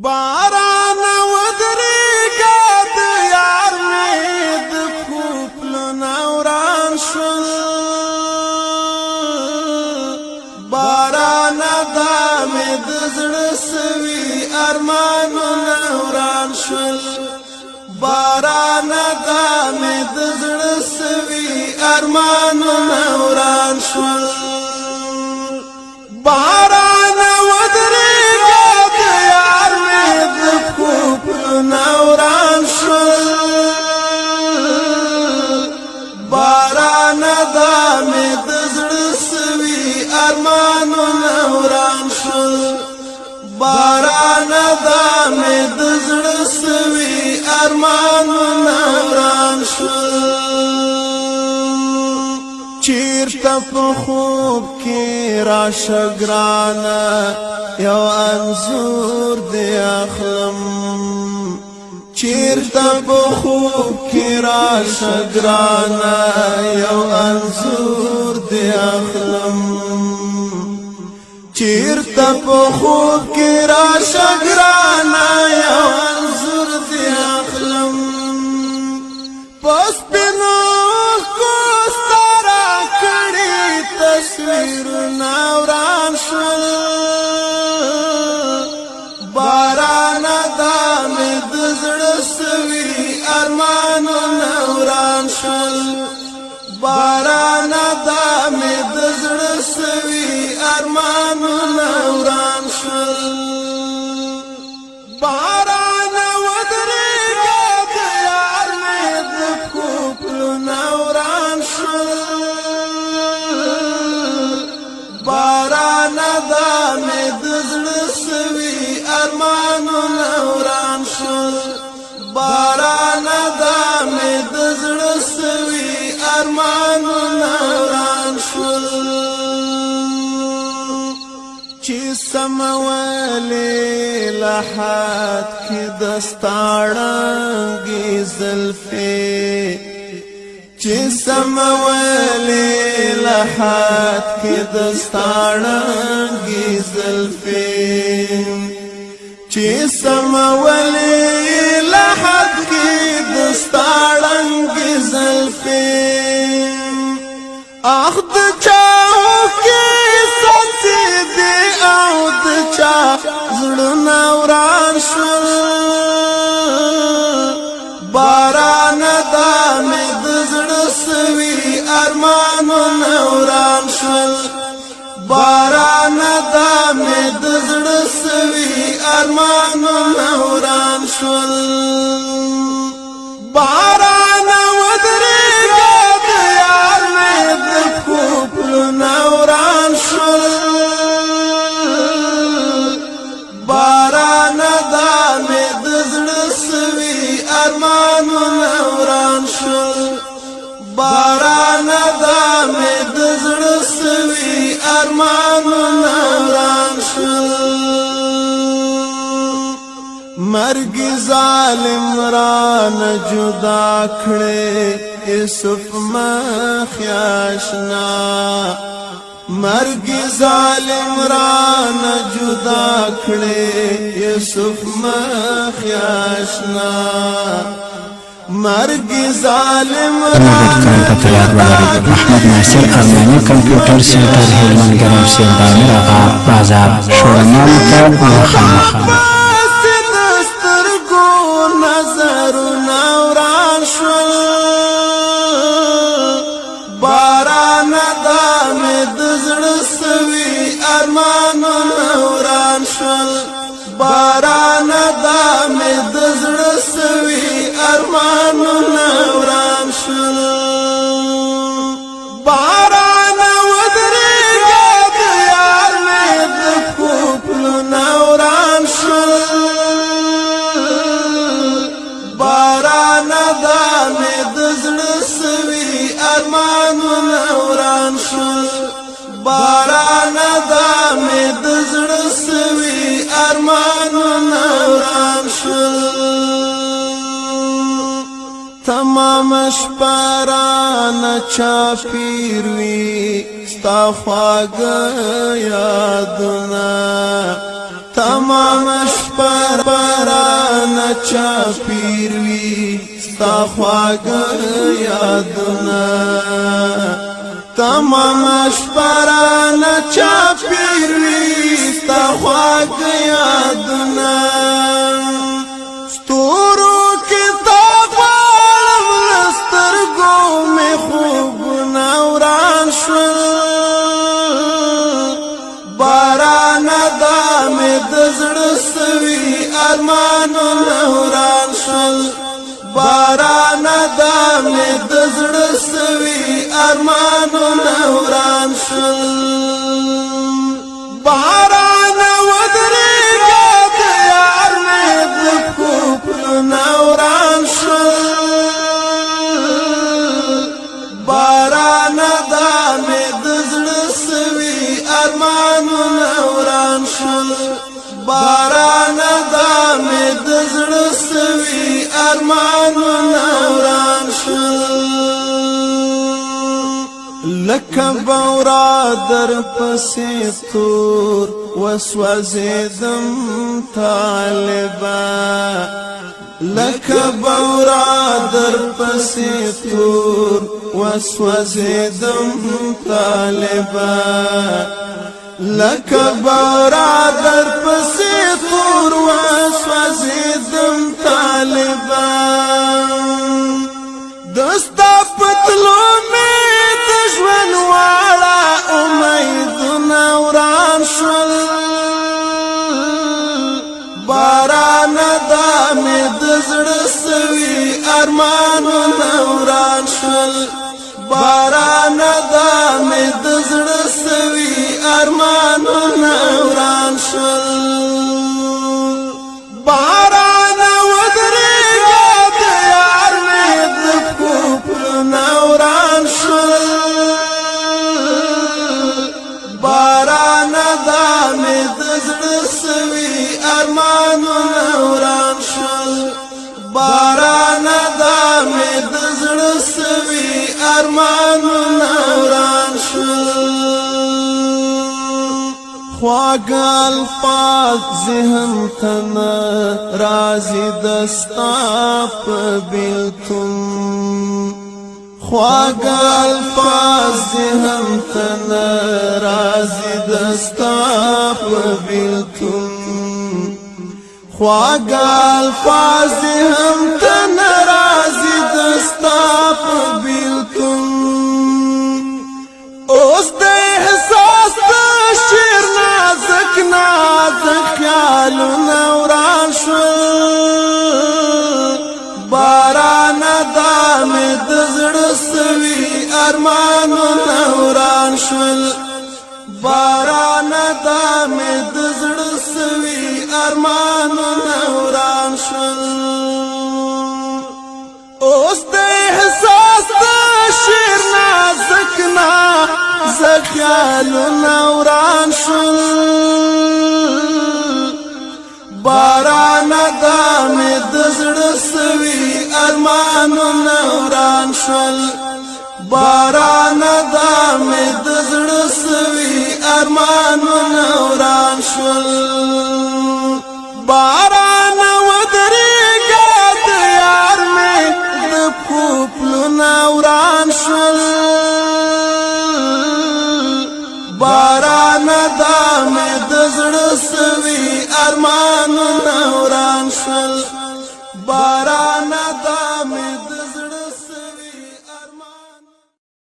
باران ودریگا د یار می د پلونه وران شول باران دا می د زړه سوي ارمانونه وران شول باران دا می د زړه سوي ارمانونه وران شول باران ودریگا د یار می د پلونه وران شول باران دا می د زړه سوي ارمانونه وران شول باران دا می د زړه سوي ارمانونه وران شول چیرته په خوب کې راشه ګرانه یو انځور دې اخلم چیرته په خوب کې راشه ګرانه یو انځور دې اخلم چیرته په خوب کې راشه ګرانه یو انځور دې اخلم پس بنو تصویرونه وران شول باران دا می د زړه سوي ارمانونه وران شول باران دا می د زړه سوي ارمانونه وران شول باران ودریگا د یار می د پلونه وران شول باران دا می د زړه سوي ارمانونه وران شول باران دا می د زړه سوي ارمانونه وران شول چې سمولې لحد کې دستاړنګې زلفې چې سمولې لحد کې دستاړنګې زلفې چې سمولې لحد کې دستاړنګې زلفې اخ د چاو کې ساتي دې او د چا زړونه وران شول باران دا می د زړه سوي ارمانونه وران شول باران دا می د زړه سوي ارمانونه وران شول باران ودریگا د یار می د پلونه وران شول باران دا می د زړه سوي ارمانونه وران شول باران دا می د زړه سوي ارمانونه وران شول مرګ ظالم ران جدا کړي یوسف مخ آشنا مرګ ظالم ران جدا کړي یوسف مخ آشنا مرګ ظالم محمد ناصر ارمانی کمپیوټر سنټر هلمند ګرم سیندامیر آغا بازار شورمال ته مخامخ نظرونه وران شول باران دا می د زړه سوي ارمانونه وران شول باران دا می د زړه سوي ارمانونه وران شول باران ودریگا د یار می د پلونه وران شول باران دا می د زړه سوي ارمانونه وران شول باران دا می د زړه سوي ارمانونه وران شول تمام شپران چاپیر وی ستا خواږه یادونه تمام شپه باران چاپیر وی ستا خواږه یادونه تمام شپه باران چاپیر وی ستا خواږه یادونه ستورو کتاب غواړم له سترګو مې خوبونه وران شول بارانه دا مې د زړه سوي ارمانونه وران شول بارانه دا مې د زړه سوي ارمانونه وران شول بارانه ودرېږه د یار مې د پښو پلونه وران شول بارانه دا مې د زړه سوي ارمانونه وران شول بارانه دا مې د زړه سوي ارمانونه وران شول لکه بورا در پسې تور وسوځېدم طالبا لکه بورا در پسې تور وسوځېدم طالبا لکه بورا در پسې تور وسوځېدم طالبا دستا پتلو مې د ژوند واړه امیدونه وران شول بارانه دا مې د زړه سوي ارمانونه وران شول بارانه دا مې د زړه سوي ارمانونه وران شول بارانه ودرېږه د یار مې د پښو پلونه وران شول بارانه دا مې د زړه سوي ارمانونه وران شول بارانه دا مې د زړه سوي ارمانونه وران شول خواږه الفاظ ذهن ته نه راځي دستا په بېلتون خواږه الفاظ ذهن ته نه راځي دستا په بېلتون خواږه الفاظ ذهن ته نه راځي دستا په بېلتون اوس د احساس د شعر نازک نازک خیالونه وران شول بارانه دا مې د زړه سوي ارمانونه وران شول بارانه دا مې د زړه سوي ارمانونه وران شول اوس د احساس د شعر نازک نازک خیالونه وران شول بارانه دا مې د زړه سوي ارمانونه وران شول بارانه دا مې د زړه سوي ارمانونه وران شول بارانه ودرېږه د یار مې د پښو پلونه وران شول بارانه دا مې د زړه سوي ارمانونه وران شول بارانه